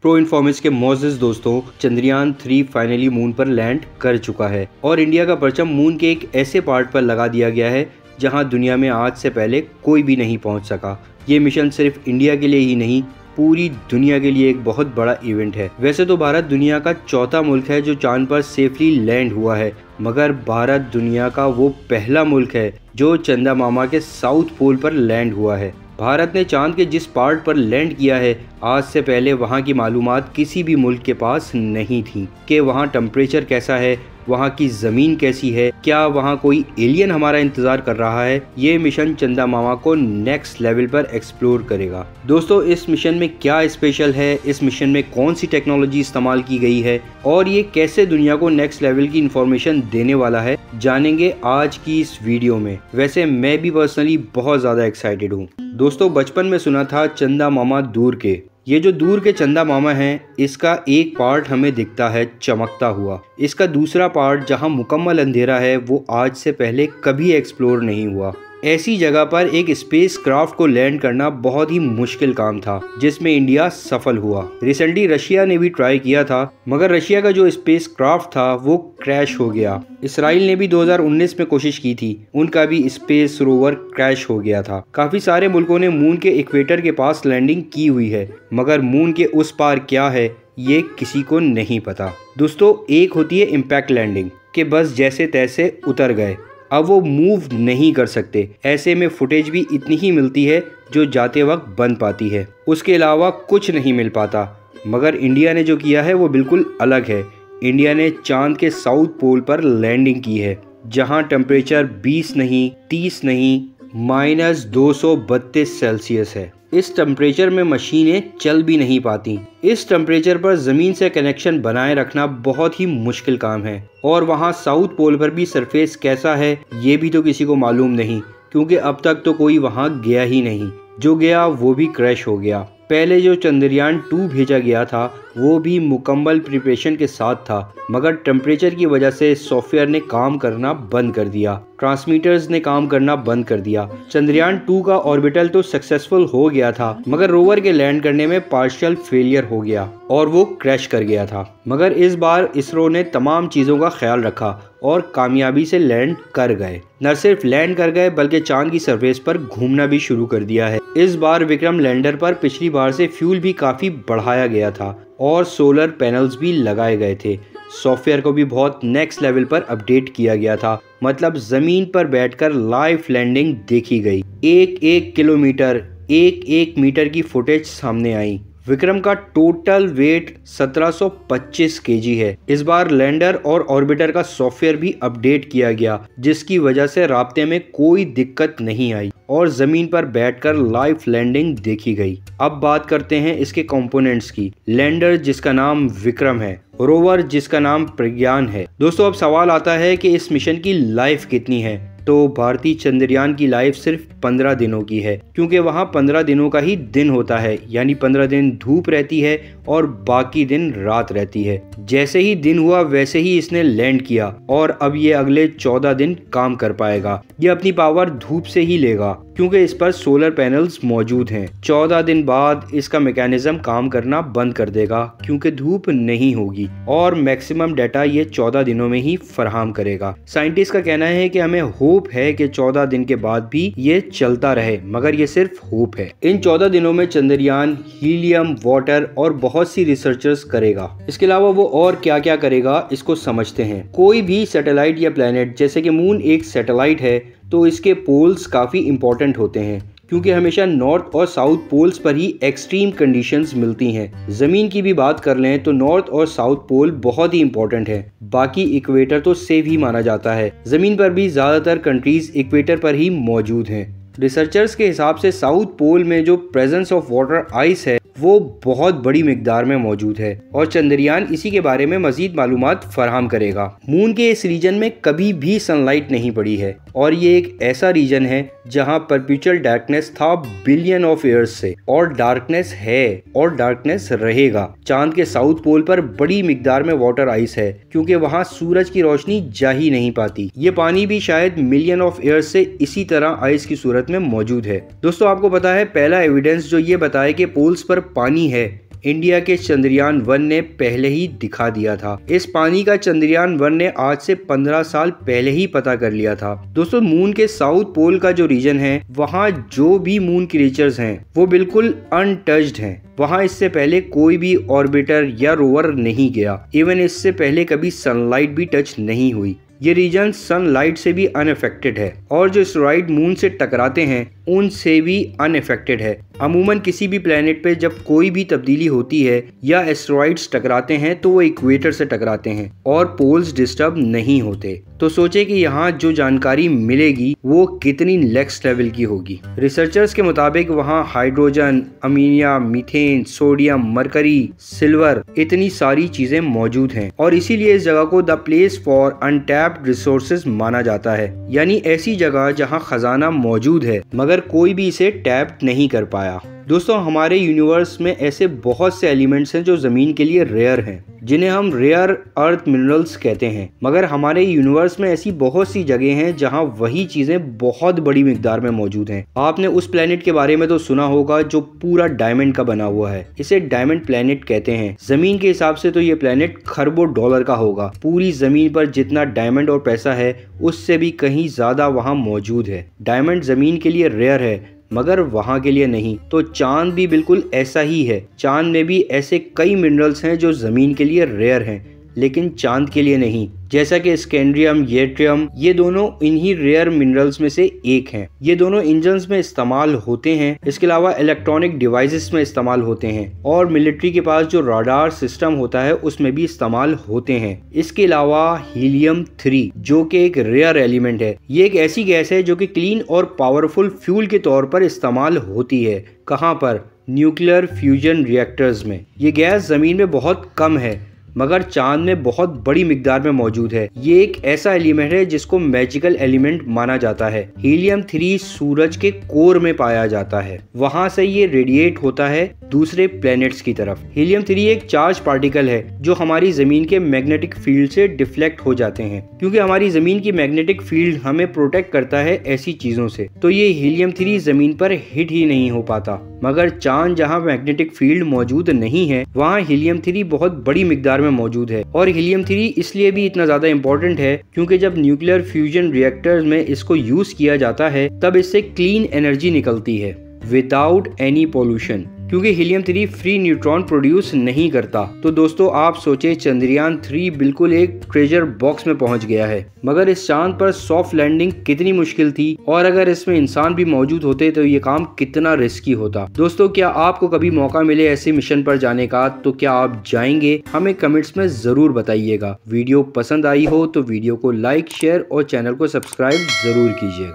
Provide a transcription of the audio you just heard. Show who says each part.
Speaker 1: Pro informatics के Moses दोस्तों, Chandrayaan 3 finally moon पर लैंड कर चुका है और इंडिया का परचम मून के एक ऐसे पार्ट पर लगा दिया गया है जहां दुनिया में आज से पहले कोई भी नहीं पहुंच सका। ये मिशन सिर्फ इंडिया के लिए ही नहीं, पूरी दुनिया के लिए एक बहुत बड़ा इवेंट है। वैसे तो भारत दुनिया का चौथा मुल्क है जो चांद पर सेफली लैंड हुआ है, मगर भारत दुनिया का वो पहला मुल्क है जो चंदा मामा के साउथ पोल पर लैंड हुआ है। भारत ने चांद के जिस पार्ट पर लैंड किया है, आज से पहले वहाँ की मालूमात किसी भी मुल्क के पास नहीं थी कि वहाँ टेम्परेचर कैसा है, वहाँ की ज़मीन कैसी है, क्या वहाँ कोई एलियन हमारा इंतज़ार कर रहा है। ये मिशन चंदा मामा को नेक्स्ट लेवल पर एक्सप्लोर करेगा। दोस्तों, इस मिशन में क्या स्पेशल है, इस मिशन में कौन सी टेक्नोलॉजी इस्तेमाल की गई है और ये कैसे दुनिया को नेक्स्ट लेवल की इंफॉर्मेशन देने वाला है, जानेंगे आज की इस वीडियो में। वैसे मैं भी पर्सनली बहुत ज़्यादा एक्साइटेड हूँ। दोस्तों, बचपन में सुना था चंदा मामा दूर के। ये जो दूर के चंदा मामा हैं, इसका एक पार्ट हमें दिखता है चमकता हुआ। इसका दूसरा पार्ट जहां मुकम्मल अंधेरा है, वो आज से पहले कभी एक्सप्लोर नहीं हुआ। ऐसी जगह पर एक स्पेस क्राफ्ट को लैंड करना बहुत ही मुश्किल काम था, जिसमें इंडिया सफल हुआ। रिसेंटली रशिया ने भी ट्राई किया था, मगर रशिया का जो स्पेस क्राफ्ट था वो क्रैश हो गया। इसराइल ने भी 2019 में कोशिश की थी, उनका भी स्पेस रोवर क्रैश हो गया था। काफी सारे मुल्कों ने मून के इक्वेटर के पास लैंडिंग की हुई है, मगर मून के उस पार क्या है ये किसी को नहीं पता। दोस्तों, एक होती है इम्पैक्ट लैंडिंग के बस जैसे तैसे उतर गए, अब वो मूव नहीं कर सकते। ऐसे में फुटेज भी इतनी ही मिलती है जो जाते वक्त बन पाती है, उसके अलावा कुछ नहीं मिल पाता। मगर इंडिया ने जो किया है वो बिल्कुल अलग है। इंडिया ने चांद के साउथ पोल पर लैंडिंग की है, जहां टेम्परेचर 20 नहीं, 30 नहीं, -232 सेल्सियस है। इस टेम्परेचर में मशीनें चल भी नहीं पाती। इस टेम्परेचर पर ज़मीन से कनेक्शन बनाए रखना बहुत ही मुश्किल काम है, और वहाँ साउथ पोल पर भी सरफेस कैसा है ये भी तो किसी को मालूम नहीं, क्योंकि अब तक तो कोई वहाँ गया ही नहीं। जो गया वो भी क्रैश हो गया। पहले जो चंद्रयान 2 भेजा गया था वो भी मुकम्मल प्रिपरेशन के साथ था, मगर टेम्परेचर की वजह से सॉफ्टवेयर ने काम करना बंद कर दिया, ट्रांसमीटर्स ने काम करना बंद कर दिया। चंद्रयान 2 का ऑर्बिटल तो सक्सेसफुल हो गया था, मगर रोवर के लैंड करने में पार्शियल फेलियर हो गया और वो क्रैश कर गया था। मगर इस बार इसरो ने तमाम चीज़ों का ख्याल रखा और कामयाबी से लैंड कर गए। न सिर्फ लैंड कर गए बल्कि चांद की सरफेस पर घूमना भी शुरू कर दिया है। इस बार विक्रम लैंडर पर पिछली बार से फ्यूल भी काफ़ी बढ़ाया गया था और सोलर पैनल्स भी लगाए गए थे। सॉफ्टवेयर को भी बहुत नेक्स्ट लेवल पर अपडेट किया गया था, मतलब ज़मीन पर बैठकर लाइव लैंडिंग देखी गई। एक एक किलोमीटर, एक एक मीटर की फुटेज सामने आई। विक्रम का टोटल वेट 1725 केजी है। इस बार लैंडर और ऑर्बिटर का सॉफ्टवेयर भी अपडेट किया गया, जिसकी वजह से राब्ते में कोई दिक्कत नहीं आई और जमीन पर बैठकर लाइव लैंडिंग देखी गई। अब बात करते हैं इसके कंपोनेंट्स की। लैंडर जिसका नाम विक्रम है, रोवर जिसका नाम प्रज्ञान है। दोस्तों, अब सवाल आता है कि इस मिशन की लाइफ कितनी है। तो भारतीय चंद्रयान की लाइफ सिर्फ 15 दिनों की है, क्योंकि वहाँ 15 दिनों का ही दिन होता है, यानी 15 दिन धूप रहती है और बाकी दिन रात रहती है। जैसे ही दिन हुआ वैसे ही इसने लैंड किया और अब ये अगले 14 दिन काम कर पाएगा। ये अपनी पावर धूप से ही लेगा, क्योंकि इस पर सोलर पैनल्स मौजूद हैं। 14 दिन बाद इसका मैकेनिज्म काम करना बंद कर देगा, क्योंकि धूप नहीं होगी, और मैक्सिमम डाटा ये 14 दिनों में ही फराहम करेगा। साइंटिस्ट का कहना है कि हमें होप है कि 14 दिन के बाद भी ये चलता रहे, मगर ये सिर्फ होप है। इन 14 दिनों में चंद्रयान हीलियम, वाटर और बहुत सी रिसर्चर्स करेगा। इसके अलावा वो और क्या क्या करेगा इसको समझते हैं। कोई भी सैटेलाइट या प्लेनेट, जैसे कि मून एक सैटेलाइट है, तो इसके पोल्स काफ़ी इंपॉर्टेंट होते हैं, क्योंकि हमेशा नॉर्थ और साउथ पोल्स पर ही एक्सट्रीम कंडीशंस मिलती हैं। ज़मीन की भी बात कर लें तो नॉर्थ और साउथ पोल बहुत ही इंपॉर्टेंट है, बाकी इक्वेटर तो सेफ ही माना जाता है। ज़मीन पर भी ज़्यादातर कंट्रीज इक्वेटर पर ही मौजूद हैं। रिसर्चर्स के हिसाब से साउथ पोल में जो प्रेजेंस ऑफ वाटर आइस है वो बहुत बड़ी मिकदार में मौजूद है, और चंद्रयान इसी के बारे में मजीद मालूमात फराहम करेगा। मून के इस रीजन में कभी भी सनलाइट नहीं पड़ी है, और ये एक ऐसा रीजन है जहां परपेचुअल डार्कनेस था बिलियन ऑफ ईयर्स से, और डार्कनेस है और डार्कनेस रहेगा। चांद के साउथ पोल पर बड़ी मिकदार में वाटर आइस है, क्योंकि वहां सूरज की रोशनी जा ही नहीं पाती। ये पानी भी शायद मिलियन ऑफ ईयर्स से इसी तरह आइस की सूरत में मौजूद है। दोस्तों, आपको पता है पहला एविडेंस जो ये बताए कि पोल्स पर पानी है, इंडिया के चंद्रयान 1 ने पहले ही दिखा दिया था। इस पानी का चंद्रयान 1 ने आज से 15 साल पहले ही पता कर लिया था। दोस्तों, मून के साउथ पोल का जो रीजन है, वहाँ जो भी मून क्रिएचर्स हैं वो बिल्कुल अनटच्ड हैं। वहाँ इससे पहले कोई भी ऑर्बिटर या रोवर नहीं गया। इवन इससे पहले कभी सनलाइट भी टच नहीं हुई। ये रीजन सनलाइट से भी अनअफेक्टेड है और जो एस्टेरॉइड मून से टकराते हैं उनसे भी अनअफेक्टेड है। अमूमन किसी भी प्लेनेट पे जब कोई भी तब्दीली होती है या एस्टेरॉइड्स टकराते हैं तो वो इक्वेटर से टकराते हैं और पोल्स डिस्टर्ब नहीं होते। तो सोचे कि यहाँ जो जानकारी मिलेगी वो कितनी नेक्स्ट लेवल की होगी। रिसर्चर्स के मुताबिक वहाँ hydrogen, ammonia, methane, sodium, mercury, silver, इतनी सारी चीजें मौजूद हैं और इसीलिए इस जगह को the place for untapped resources माना जाता है। यानी ऐसी जगह जहाँ खजाना मौजूद है मगर कोई भी इसे टैप नहीं कर पाया। दोस्तों, हमारे यूनिवर्स में ऐसे बहुत से एलिमेंट्स हैं जो जमीन के लिए रेयर हैं, जिन्हें हम रेयर अर्थ मिनरल्स कहते हैं। मगर हमारे यूनिवर्स में ऐसी बहुत सी जगह हैं जहां वही चीजें बहुत बड़ी मिकदार में मौजूद हैं। आपने उस प्लेनेट के बारे में तो सुना होगा जो पूरा डायमंड का बना हुआ है। इसे डायमंड प्लेनेट कहते हैं। जमीन के हिसाब से तो ये प्लेनेट खरबों डॉलर का होगा। पूरी जमीन पर जितना डायमंड और पैसा है उससे भी कहीं ज्यादा वहाँ मौजूद है। डायमंड जमीन के लिए रेयर है मगर वहाँ के लिए नहीं। तो चांद भी बिल्कुल ऐसा ही है। चांद में भी ऐसे कई मिनरल्स हैं जो जमीन के लिए रेयर हैं लेकिन चांद के लिए नहीं, जैसा कि स्कैंड्रियम, येट्रियम, ये दोनों इन्हीं रेयर मिनरल्स में से एक हैं। ये दोनों इंजन्स में इस्तेमाल होते हैं। इसके अलावा इलेक्ट्रॉनिक डिवाइसेस में इस्तेमाल होते हैं और मिलिट्री के पास जो राडार सिस्टम होता है उसमें भी इस्तेमाल होते हैं। इसके अलावा हीलियम 3 जो कि एक रेयर एलिमेंट है। ये एक ऐसी गैस है जो कि क्लीन और पावरफुल फ्यूल के तौर पर इस्तेमाल होती है। कहाँ पर? न्यूक्लियर फ्यूजन रिएक्टर्स में। ये गैस जमीन में बहुत कम है मगर चांद में बहुत बड़ी मिकदार में मौजूद है। ये एक ऐसा एलिमेंट है जिसको मैजिकल एलिमेंट माना जाता है। हीलियम 3 सूरज के कोर में पाया जाता है। वहां से ये रेडिएट होता है दूसरे प्लैनेट्स की तरफ। हीलियम 3 एक चार्ज पार्टिकल है जो हमारी जमीन के मैग्नेटिक फील्ड से डिफ्लेक्ट हो जाते हैं। क्योंकि हमारी जमीन की मैग्नेटिक फील्ड हमें प्रोटेक्ट करता है ऐसी चीजों से, तो ये हीलियम 3 जमीन पर हिट ही नहीं हो पाता। मगर चांद जहाँ मैग्नेटिक फील्ड मौजूद नहीं है वहाँ हीलियम 3 बहुत बड़ी मिकदार में मौजूद है। और हीलियम 3 इसलिए भी इतना ज्यादा इम्पोर्टेंट है क्योंकि जब न्यूक्लियर फ्यूजन रिएक्टर्स में इसको यूज किया जाता है तब इससे क्लीन एनर्जी निकलती है विदाउट एनी पोल्यूशन, क्योंकि हीलियम 3 फ्री न्यूट्रॉन प्रोड्यूस नहीं करता। तो दोस्तों, आप सोचे चंद्रयान 3 बिल्कुल एक ट्रेजर बॉक्स में पहुंच गया है। मगर इस चांद पर सॉफ्ट लैंडिंग कितनी मुश्किल थी और अगर इसमें इंसान भी मौजूद होते तो ये काम कितना रिस्की होता। दोस्तों, क्या आपको कभी मौका मिले ऐसे मिशन पर जाने का तो क्या आप जाएंगे? हमें कमेंट्स में जरूर बताइएगा। वीडियो पसंद आई हो तो वीडियो को लाइक, शेयर और चैनल को सब्सक्राइब जरूर कीजिएगा।